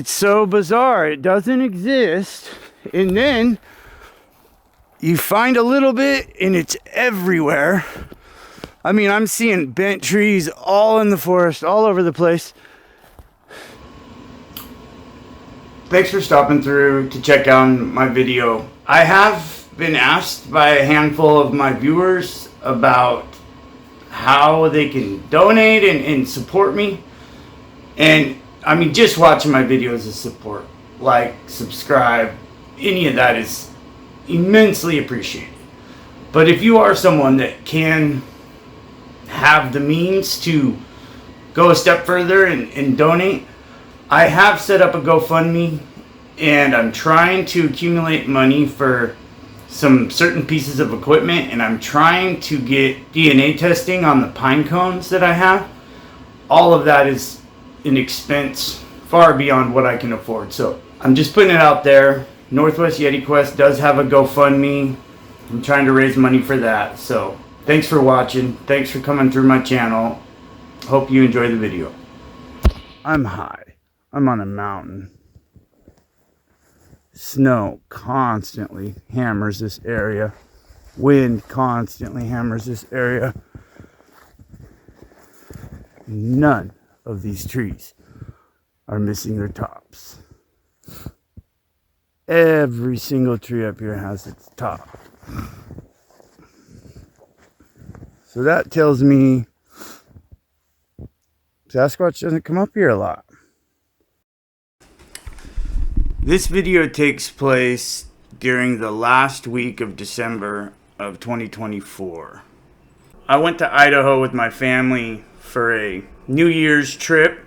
It's so bizarre. It doesn't exist. And then you find a little bit and it's everywhere. I mean, I'm seeing bent trees all in the forest, all over the place. Thanks for stopping through to check out my video. I have been asked by a handful of my viewers about how they can donate and support me. And I mean, just watching my videos is support. Like, subscribe, any of that is immensely appreciated. But if you are someone that can have the means to go a step further and donate, I have set up a GoFundMe, and I'm trying to accumulate money for some certain pieces of equipment, and I'm trying to get DNA testing on the pine cones that I have. All of that is an expense far beyond what I can afford. So I'm just putting it out there. Northwest Yeti Quest does have a GoFundMe. I'm trying to raise money for that. So thanks for watching. Thanks for coming through my channel. Hope you enjoy the video. I'm high. I'm on a mountain. Snow constantly hammers this area. Wind constantly hammers this area. None of these trees are missing their tops. Every single tree up here has its top. So that tells me Sasquatch doesn't come up here a lot. This video takes place during the last week of December of 2024. I went to Idaho with my family for a New Year's trip,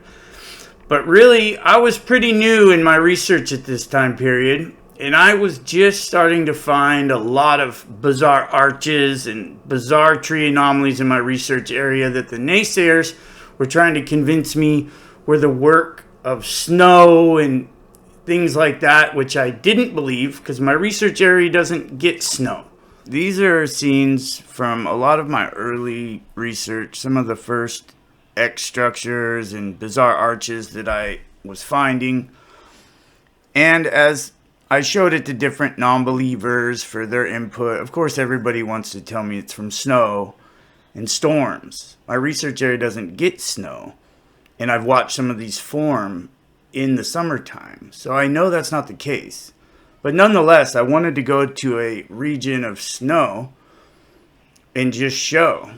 but really I was pretty new in my research at this time period, and I was just starting to find a lot of bizarre arches and bizarre tree anomalies in my research area that the naysayers were trying to convince me were the work of snow and things like that, which I didn't believe because my research area doesn't get snow. These are scenes from a lot of my early research, some of the first X structures and bizarre arches that I was finding. And as I showed it to different non-believers for their input, of course everybody wants to tell me it's from snow and storms. My research area doesn't get snow, and I've watched some of these form in the summertime, so I know that's not the case. But nonetheless, I wanted to go to a region of snow and just show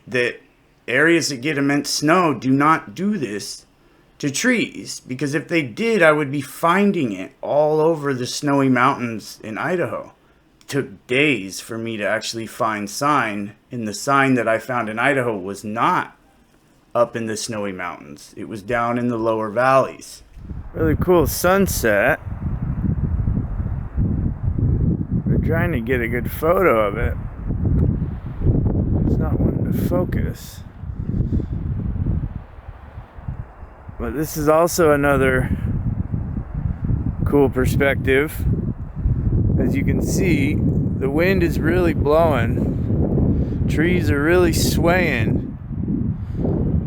that areas that get immense snow do not do this to trees, because if they did, I would be finding it all over the snowy mountains in Idaho. It took days for me to actually find sign, and the sign that I found in Idaho was not up in the snowy mountains. It was down in the lower valleys. Really cool sunset. We're trying to get a good photo of it. It's not wanting to focus. But this is also another cool perspective. As you can see, the wind is really blowing. Trees are really swaying.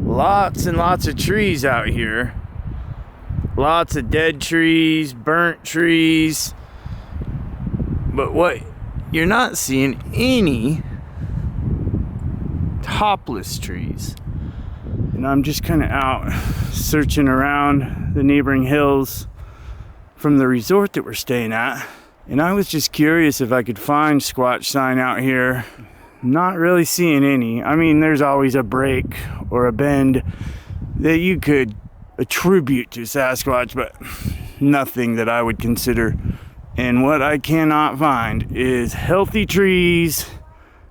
Lots and lots of trees out here. Lots of dead trees, burnt trees. But what you're not seeing any topless trees. And I'm just kind of out searching around the neighboring hills from the resort that we're staying at. And I was just curious if I could find Squatch sign out here. Not really seeing any. I mean, there's always a break or a bend that you could attribute to Sasquatch, but nothing that I would consider. And what I cannot find is healthy trees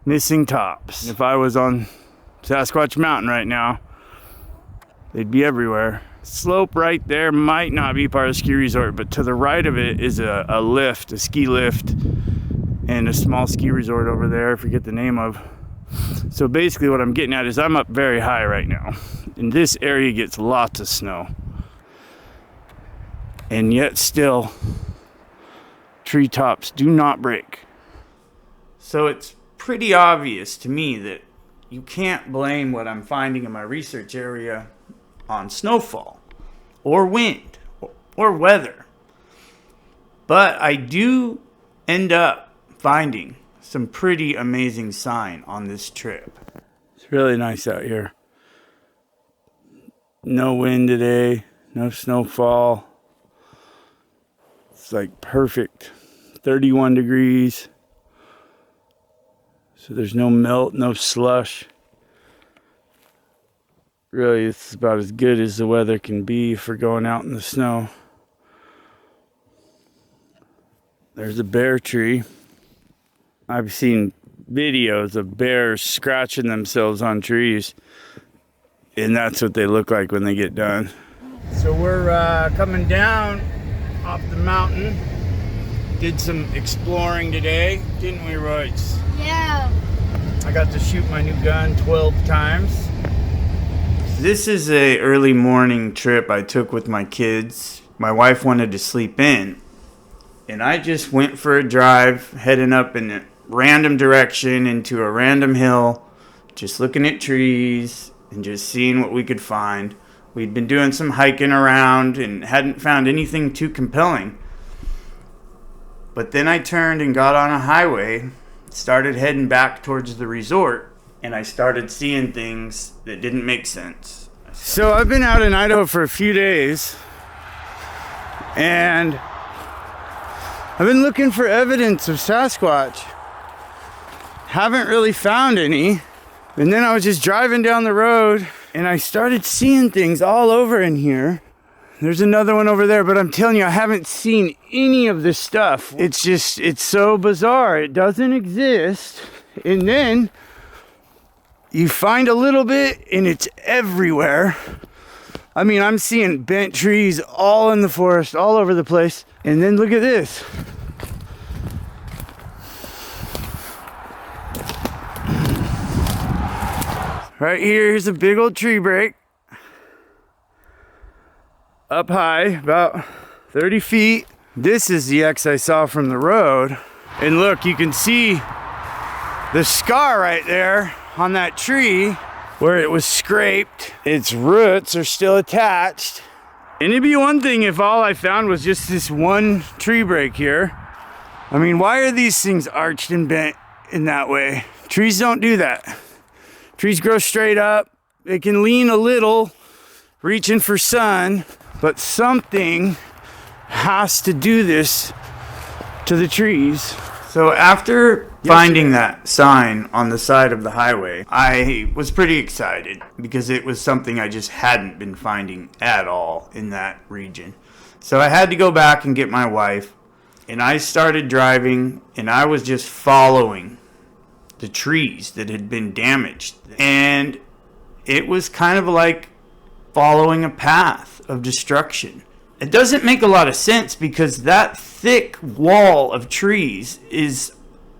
missing tops. If I was on Sasquatch Mountain right now, they'd be everywhere. Slope right there might not be part of the ski resort, but to the right of it is a lift, a ski lift, and a small ski resort over there, I forget the name of. So basically what I'm getting at is I'm up very high right now, and this area gets lots of snow. And yet still, treetops do not break. So it's pretty obvious to me that you can't blame what I'm finding in my research area on snowfall or wind or weather. But I do end up finding some pretty amazing sign on this trip. It's really nice out here. No wind today, no snowfall. It's like perfect. 31 degrees. So there's no melt, no slush. Really, it's about as good as the weather can be for going out in the snow. There's a bear tree. I've seen videos of bears scratching themselves on trees, and that's what they look like when they get done. So we're coming down off the mountain. Did some exploring today, didn't we, Royce? Yeah. I got to shoot my new gun 12 times. This is a early morning trip I took with my kids. My wife wanted to sleep in, and I just went for a drive, heading up in a random direction into a random hill, just looking at trees and just seeing what we could find. We'd been doing some hiking around and hadn't found anything too compelling. But then I turned and got on a highway, started heading back towards the resort, and I started seeing things that didn't make sense. So I've been out in Idaho for a few days, and I've been looking for evidence of Sasquatch. Haven't really found any. And then I was just driving down the road, and I started seeing things all over in here. There's another one over there, but I'm telling you, I haven't seen any of this stuff. It's so bizarre. It doesn't exist. And then you find a little bit, and it's everywhere. I mean, I'm seeing bent trees all in the forest, all over the place. And then look at this. Right here's a big old tree break. Up high, about 30 feet. This is the X I saw from the road. And look, you can see the scar right there on that tree where it was scraped. Its roots are still attached. And it'd be one thing if all I found was just this one tree break here. I mean, why are these things arched and bent in that way? Trees don't do that. Trees grow straight up. They can lean a little, reaching for sun, but something has to do this to the trees. So after finding that sign on the side of the highway, I was pretty excited because it was something I just hadn't been finding at all in that region. So I had to go back and get my wife, and I started driving, and I was just following the trees that had been damaged. And it was kind of like following a path of destruction. It doesn't make a lot of sense because that thick wall of trees is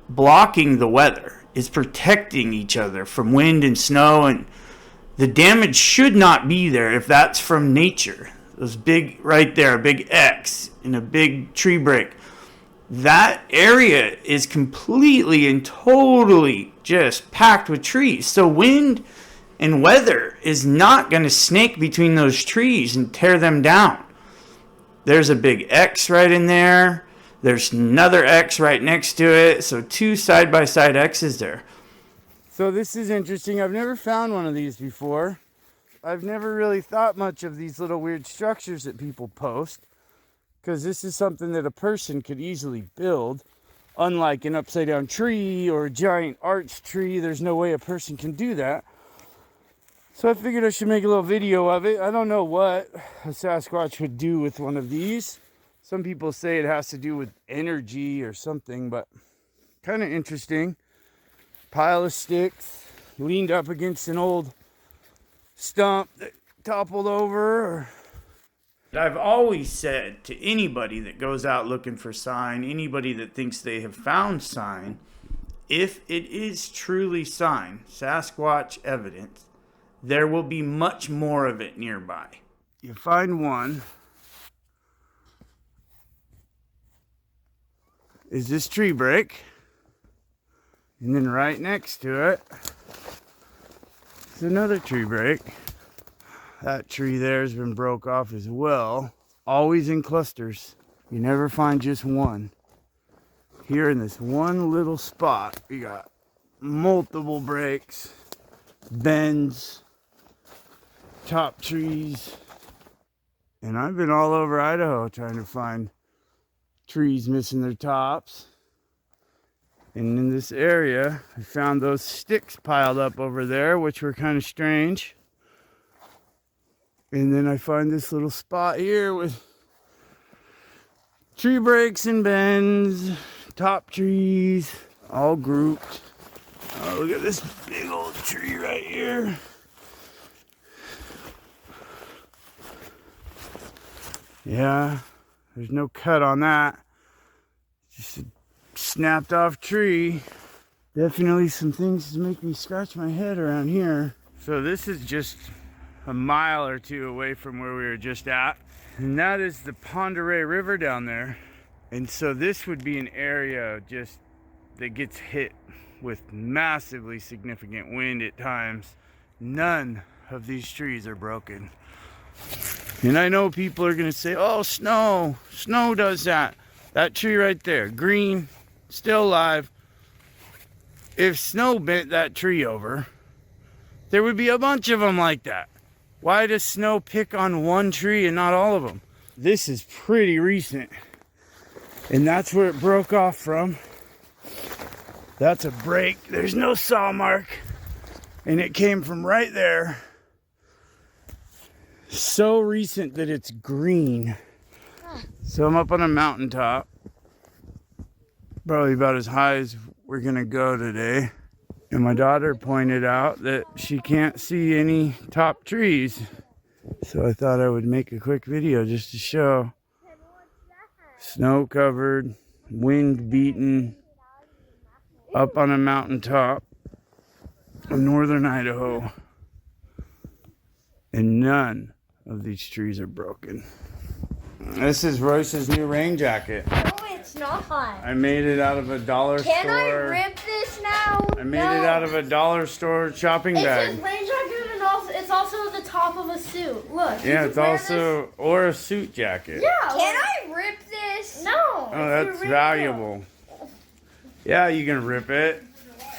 blocking the weather, is protecting each other from wind and snow, and the damage should not be there if that's from nature. Those big, right there, a big X and a big tree break. That area is completely and totally just packed with trees. So wind and weather is not going to snake between those trees and tear them down. There's a big X right in there. There's another X right next to it. So two side-by-side X's there. So this is interesting. I've never found one of these before. I've never really thought much of these little weird structures that people post, because this is something that a person could easily build. Unlike an upside-down tree or a giant arch tree, there's no way a person can do that. So I figured I should make a little video of it. I don't know what a Sasquatch would do with one of these. Some people say it has to do with energy or something, but kind of interesting. Pile of sticks, leaned up against an old stump that toppled over. I've always said to anybody that goes out looking for sign, anybody that thinks they have found sign, if it is truly sign, Sasquatch evidence, there will be much more of it nearby. You find one. Is this tree break? And then right next to it is another tree break. That tree there has been broke off as well. always in clusters. You never find just one. Here in this one little spot, we got multiple breaks, bends, top trees. And I've been all over Idaho trying to find trees missing their tops. And in this area, I found those sticks piled up over there, which were kind of strange. And then I find this little spot here with tree breaks and bends, top trees, all grouped. Oh, look at this big old tree right here. Yeah, there's no cut on that. Just a snapped off tree. Definitely some things to make me scratch my head around here. So this is just a mile or two away from where we were just at. And that is the Ponderay River down there. And so this would be an area just that gets hit with massively significant wind at times. None of these trees are broken. And I know people are gonna say, oh, snow does that. That tree right there, green, still alive. If snow bent that tree over, there would be a bunch of them like that. Why does snow pick on one tree and not all of them? This is pretty recent. And that's where it broke off from. That's a break. There's no saw mark. And it came from right there. So recent that it's green. So I'm up on a mountaintop. Probably about as high as we're gonna go today. And my daughter pointed out that she can't see any top trees. So I thought I would make a quick video just to show. Snow covered, wind beaten, up on a mountaintop of northern Idaho. And none of these trees are broken. This is Royce's new rain jacket. No, it's not. I made it out of a dollar store. Can I rip this now? I made it out of a dollar store shopping bag. It says rain jacket and also it's also the top of a suit. Look. Yeah, it's also, or a suit jacket. Yeah. Can I rip this? No. Oh, that's valuable. Yeah, you can rip it.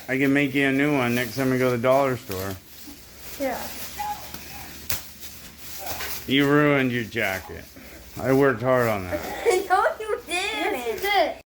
I can make you a new one next time we go to the dollar store. Yeah. You ruined your jacket. I worked hard on that.